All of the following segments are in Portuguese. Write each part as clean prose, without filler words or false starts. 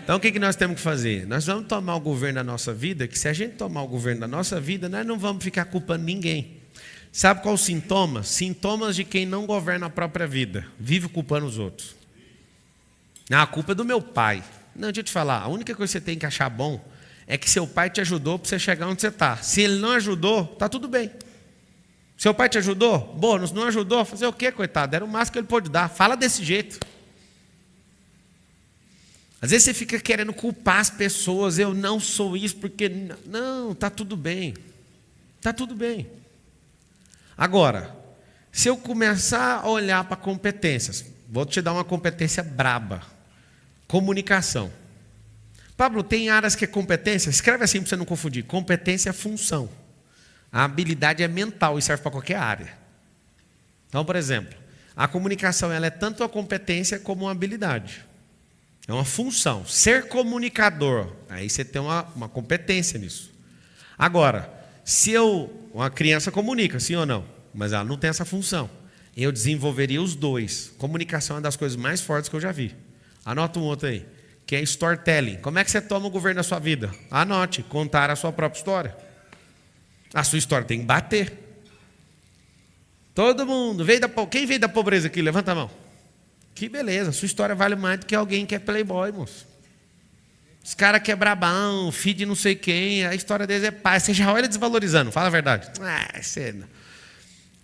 Então o que nós temos que fazer? Nós vamos tomar o governo da nossa vida, que se a gente tomar o governo da nossa vida, nós não vamos ficar culpando ninguém. Sabe qual o sintoma? Sintomas de quem não governa a própria vida. Vive culpando os outros. Não, a culpa é do meu pai. Não, deixa eu te falar, a única coisa que você tem que achar bom é que seu pai te ajudou para você chegar onde você está. Se ele não ajudou, está tudo bem. Seu pai te ajudou? Bônus, não ajudou? Fazer o quê, coitado? Era o máximo que ele pôde dar. Fala desse jeito. Às vezes você fica querendo culpar as pessoas. Eu não sou isso porque... Não, está tudo bem. Está tudo bem. Agora, se eu começar a olhar para competências, vou te dar uma competência braba. Comunicação. Pablo, tem áreas que é competência? Escreve assim para você não confundir. Competência é função. A habilidade é mental e serve para qualquer área. Então, por exemplo, a comunicação ela é tanto uma competência como uma habilidade. É uma função. Ser comunicador, aí você tem uma competência nisso. Agora, se uma criança comunica, sim ou não? Mas ela não tem essa função. Eu desenvolveria os dois. Comunicação é uma das coisas mais fortes que eu já vi. Anota um outro aí, que é storytelling. Como é que você toma o governo da sua vida? Anote, contar a sua própria história. A sua história tem que bater. Todo mundo, quem veio da pobreza aqui? Levanta a mão. Que beleza, sua história vale mais do que alguém que é playboy, moço. Os caras que é brabão, filho de não sei quem, a história deles é pai. Você já olha desvalorizando, fala a verdade.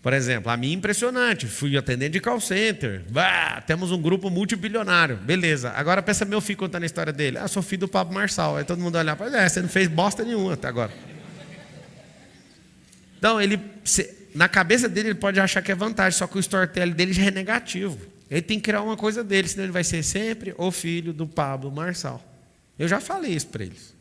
Por exemplo, a minha é impressionante. Fui atendente de call center. Temos um grupo multibilionário. Beleza. Agora pensa meu filho contando a história dele. Sou filho do Pablo Marçal. Aí todo mundo olhar para você não fez bosta nenhuma até agora. Então, na cabeça dele, ele pode achar que é vantagem, só que o storytelling dele já é negativo. Ele tem que criar uma coisa dele, senão ele vai ser sempre o filho do Pablo Marçal. Eu já falei isso para eles.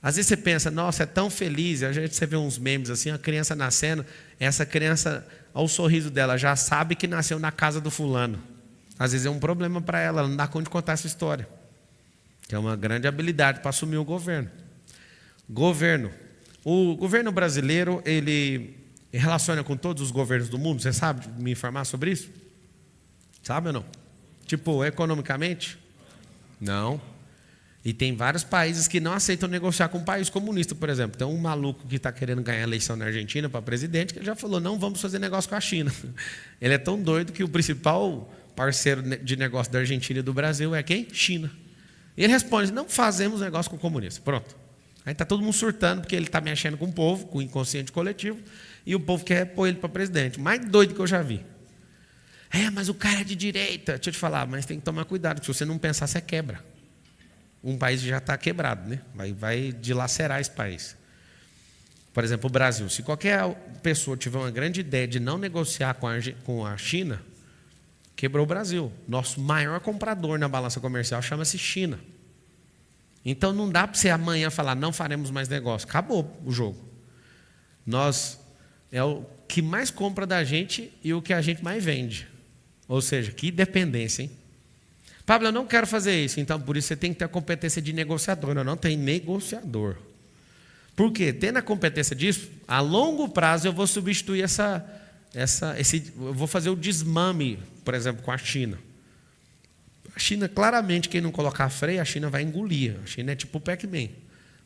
Às vezes você pensa, nossa, é tão feliz. A gente, você vê uns memes assim, a criança nascendo, essa criança, ao sorriso dela, já sabe que nasceu na casa do fulano. Às vezes é um problema para ela não dá conta de contar essa história. Que é uma grande habilidade para assumir o governo. Governo. O governo brasileiro, ele relaciona com todos os governos do mundo. Você sabe me informar sobre isso? Sabe ou não? Tipo, economicamente? Não. E tem vários países que não aceitam negociar com um país comunista, por exemplo. Tem um maluco que está querendo ganhar a eleição na Argentina para presidente, que ele já falou, não vamos fazer negócio com a China. Ele é tão doido que o principal parceiro de negócio da Argentina e do Brasil é quem? China. E ele responde, não fazemos negócio com o comunista. Pronto. Aí está todo mundo surtando, porque ele está mexendo com o povo, com o inconsciente coletivo, e o povo quer pôr ele para presidente. Mais doido que eu já vi. Mas o cara é de direita. Deixa eu te falar, mas tem que tomar cuidado, porque se você não pensar, você quebra. Um país já está quebrado, né? Vai dilacerar esse país. Por exemplo, o Brasil. Se qualquer pessoa tiver uma grande ideia de não negociar com a China, quebrou o Brasil. Nosso maior comprador na balança comercial chama-se China. Então não dá para você amanhã falar, não faremos mais negócio. Acabou o jogo. Nós é o que mais compra da gente e o que a gente mais vende. Ou seja, que dependência, hein? Pablo, eu não quero fazer isso. Então, por isso você tem que ter a competência de negociador. Eu não tenho negociador. Por quê? Tendo a competência disso, a longo prazo eu vou substituir eu vou fazer o desmame, por exemplo, com a China. A China, claramente, quem não colocar freio, a China vai engolir. A China é tipo o Pac-Man.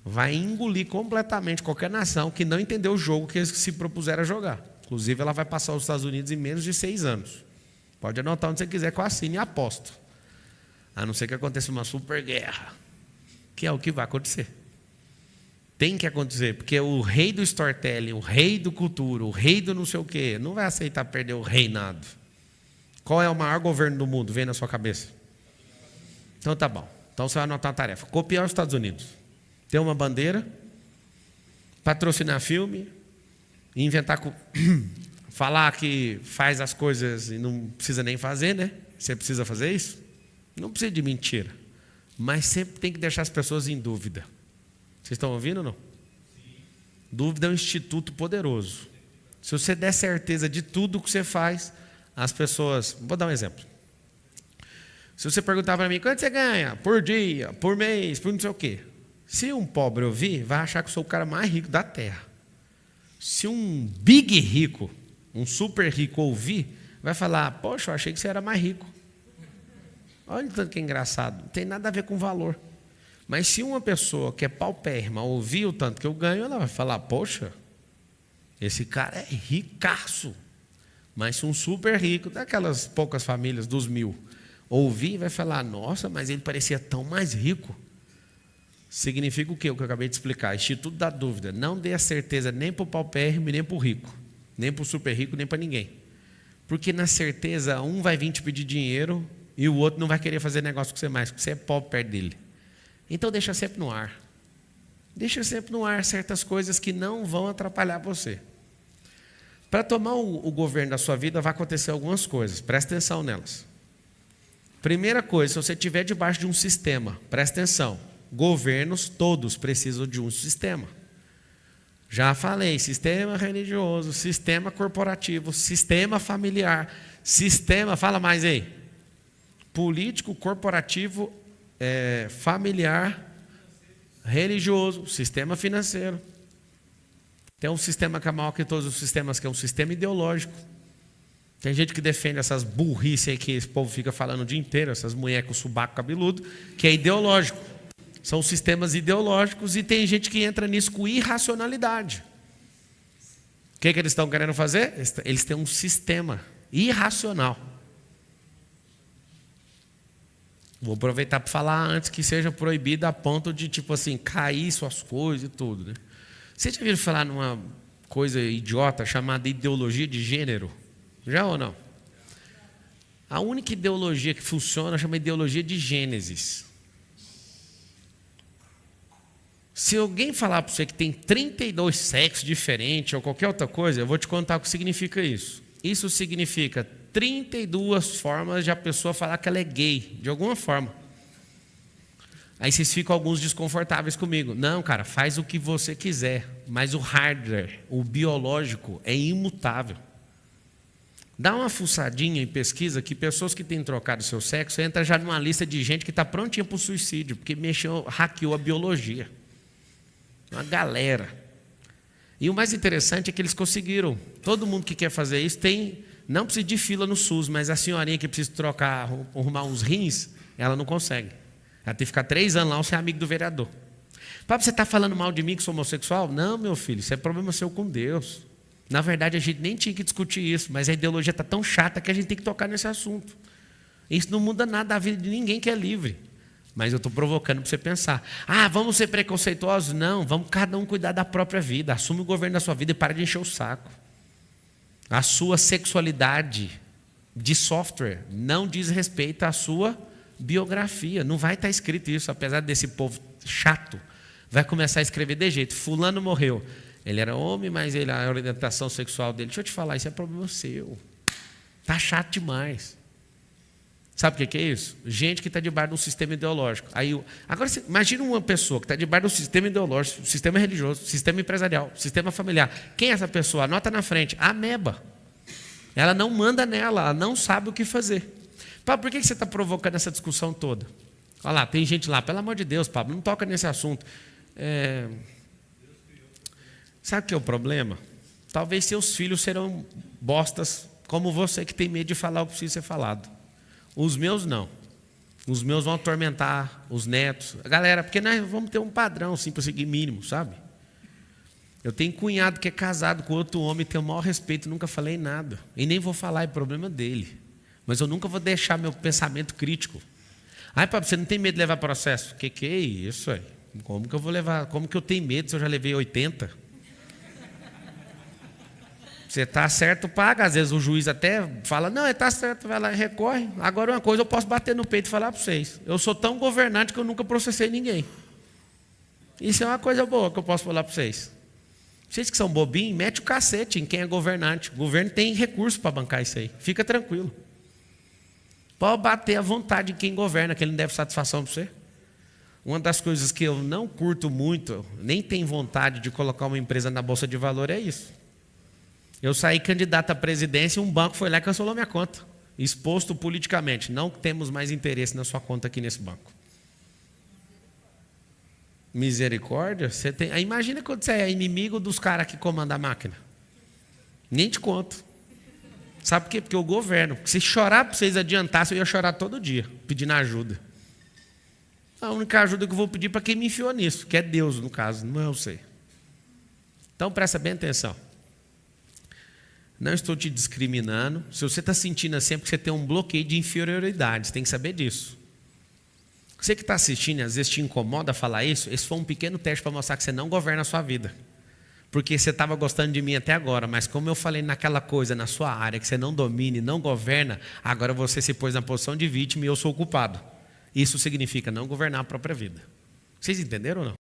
Vai engolir completamente qualquer nação que não entendeu o jogo que eles se propuseram a jogar. Inclusive, ela vai passar os Estados Unidos em menos de 6 anos. Pode anotar onde você quiser que eu assine e aposto. A não ser que aconteça uma super guerra, que é o que vai acontecer. Tem que acontecer, porque o rei do storytelling, o rei do cultura, o rei do não sei o quê, não vai aceitar perder o reinado. Qual é o maior governo do mundo? Vem na sua cabeça. Então tá bom. Então você vai anotar a tarefa. Copiar os Estados Unidos. Ter uma bandeira, patrocinar filme, inventar, falar que faz as coisas e não precisa nem fazer, né? Você precisa fazer isso? Não precisa de mentira, mas sempre tem que deixar as pessoas em dúvida. Vocês estão ouvindo ou não? Dúvida é um instituto poderoso. Se você der certeza de tudo que você faz, as pessoas... Vou dar um exemplo. Se você perguntar para mim, quanto você ganha? Por dia, por mês, por não sei o quê. Se um pobre ouvir, vai achar que eu sou o cara mais rico da terra. Se um big rico, um super rico ouvir, vai falar, poxa, eu achei que você era mais rico. Olha o tanto que é engraçado. Não tem nada a ver com valor. Mas se uma pessoa que é paupérrima ouvir o tanto que eu ganho, ela vai falar, poxa, esse cara é ricaço. Mas se um super rico, daquelas poucas famílias dos 1000, ouvir, vai falar, nossa, mas ele parecia tão mais rico. Significa o quê? O que eu acabei de explicar. Instituto da dúvida. Não dê a certeza nem para o paupérrimo, nem para o rico. Nem para o super rico, nem para ninguém. Porque na certeza, um vai vir te pedir dinheiro e o outro não vai querer fazer negócio com você mais, porque você é pobre perto dele. Então deixa sempre no ar. Deixa sempre no ar certas coisas que não vão atrapalhar você. Para tomar o governo da sua vida, vai acontecer algumas coisas. Presta atenção nelas. Primeira coisa, se você estiver debaixo de um sistema, presta atenção. Governos todos precisam de um sistema. Já falei, sistema religioso, sistema corporativo, sistema familiar, sistema, fala mais aí. Político, corporativo, familiar, religioso, sistema financeiro. Tem um sistema que é maior que todos os sistemas, que é um sistema ideológico. Tem gente que defende essas burrices aí que esse povo fica falando o dia inteiro, essas mulheres com subaco cabeludo, que é ideológico. São sistemas ideológicos e tem gente que entra nisso com irracionalidade. O que eles estão querendo fazer? Eles têm um sistema irracional. Vou aproveitar para falar antes que seja proibido a ponto de, tipo assim, cair suas coisas e tudo, né? Vocês já viram falar numa coisa idiota chamada ideologia de gênero? Já ou não? A única ideologia que funciona chama ideologia de Gênesis. Se alguém falar para você que tem 32 sexos diferentes ou qualquer outra coisa, eu vou te contar o que significa isso. Isso significa 32 formas de a pessoa falar que ela é gay, de alguma forma. Aí vocês ficam alguns desconfortáveis comigo. Não, cara, faz o que você quiser, mas o hardware, o biológico, é imutável. Dá uma fuçadinha em pesquisa que pessoas que têm trocado seu sexo entram já numa lista de gente que está prontinha para o suicídio, porque hackeou a biologia. Uma galera. E o mais interessante é que eles conseguiram. Todo mundo que quer fazer isso não precisa de fila no SUS, mas a senhorinha que precisa trocar, arrumar uns rins, ela não consegue. Ela tem que ficar 3 anos lá, você é amigo do vereador. Papai, você está falando mal de mim que sou homossexual? Não, meu filho, isso é problema seu com Deus. Na verdade, a gente nem tinha que discutir isso, mas a ideologia está tão chata que a gente tem que tocar nesse assunto. Isso não muda nada da vida de ninguém que é livre. Mas eu estou provocando para você pensar. Vamos ser preconceituosos? Não, vamos cada um cuidar da própria vida. Assume o governo da sua vida e para de encher o saco. A sua sexualidade de software não diz respeito à sua biografia. Não vai estar escrito isso, apesar desse povo chato. Vai começar a escrever de jeito. Fulano morreu. Ele era homem, mas a orientação sexual dele... Deixa eu te falar, isso é problema seu. Está chato demais. Sabe o que é isso? Gente que está debaixo de um sistema ideológico. Agora, imagina uma pessoa que está debaixo de um sistema ideológico, sistema religioso, sistema empresarial, sistema familiar. Quem é essa pessoa? Anota na frente. Ameba. Ela não manda nela, ela não sabe o que fazer. Pablo, por que você está provocando essa discussão toda? Olha lá, tem gente lá, pelo amor de Deus, Pablo, não toca nesse assunto. Sabe o que é o problema? Talvez seus filhos serão bostas como você que tem medo de falar o que precisa ser falado. Os meus não. Os meus vão atormentar os netos. Galera, porque nós vamos ter um padrão assim para seguir mínimo, sabe? Eu tenho cunhado que é casado com outro homem, tenho o maior respeito, nunca falei nada. E nem vou falar, é problema dele. Mas eu nunca vou deixar meu pensamento crítico. Papai, você não tem medo de levar processo? Que é isso aí? Como que eu vou levar? Como que eu tenho medo se eu já levei 80? Você está certo, paga. Às vezes o juiz até fala, não, está certo, vai lá e recorre. Agora uma coisa eu posso bater no peito e falar para vocês. Eu sou tão governante que eu nunca processei ninguém. Isso é uma coisa boa que eu posso falar para vocês. Vocês que são bobinhos, mete o cacete em quem é governante. O governo tem recurso para bancar isso aí. Fica tranquilo. Pode bater à vontade em quem governa, que ele não deve satisfação para você. Uma das coisas que eu não curto muito, nem tenho vontade de colocar uma empresa na Bolsa de Valor é isso. Eu saí candidato à presidência e um banco foi lá e cancelou minha conta. Exposto politicamente. Não temos mais interesse na sua conta aqui nesse banco. Misericórdia? Imagina quando você é inimigo dos caras que comandam a máquina. Nem te conto. Sabe por quê? Porque eu governo. Se chorar para vocês adiantassem, eu ia chorar todo dia, pedindo ajuda. A única ajuda que eu vou pedir para quem me enfiou nisso, que é Deus, no caso, não é você. Então presta bem atenção. Não estou te discriminando. Se você está sentindo assim, é porque você tem um bloqueio de inferioridade. Você tem que saber disso. Você que está assistindo, às vezes te incomoda falar isso, esse foi um pequeno teste para mostrar que você não governa a sua vida. Porque você estava gostando de mim até agora, mas como eu falei naquela coisa, na sua área, que você não domina e não governa, agora você se pôs na posição de vítima e eu sou o culpado. Isso significa não governar a própria vida. Vocês entenderam ou não?